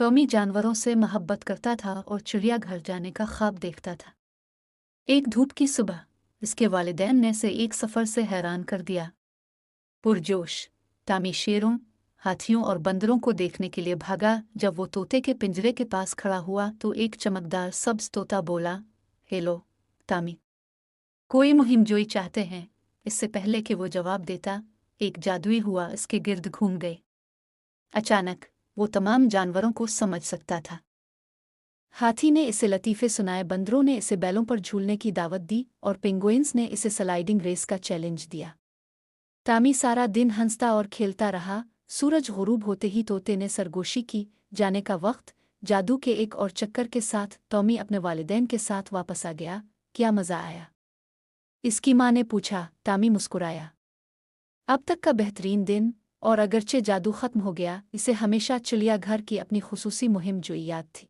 Tommy जानवरों से मोहब्बत करता था और चिड़ियाघर जाने का ख्वाब देखता था। एक धूप की सुबह इसके वालिदैन ने इसे एक सफ़र से हैरान कर दिया। पुरजोश टॉमी शेरों, हाथियों और बंदरों को देखने के लिए भागा। जब वो तोते के पिंजरे के पास खड़ा हुआ तो एक चमकदार सब्ज तोता बोला, हेलो टॉमी, कोई मुहिमजोई चाहते हैं? इससे पहले कि वो जवाब देता, एक जादुई हुआ इसके गिर्द घूम गई। अचानक वो तमाम जानवरों को समझ सकता था। हाथी ने इसे लतीफ़े सुनाए, बंदरों ने इसे बैलों पर झूलने की दावत दी और पेंगुइन्स ने इसे स्लाइडिंग रेस का चैलेंज दिया। टॉमी सारा दिन हंसता और खेलता रहा। सूरज गुरूब होते ही तोते ने सरगोशी की। जाने का वक्त। जादू के एक और चक्कर के साथ टॉमी अपने वालिदैन के साथ वापस आ गया। क्या मज़ा आया? इसकी माँ ने पूछा। टॉमी मुस्कुराया। अब तक का बेहतरीन दिन। और अगरचे जादू ख़त्म हो गया, इसे हमेशा चिड़ियाघर की अपनी खुसूसी मुहिम जो याद थी।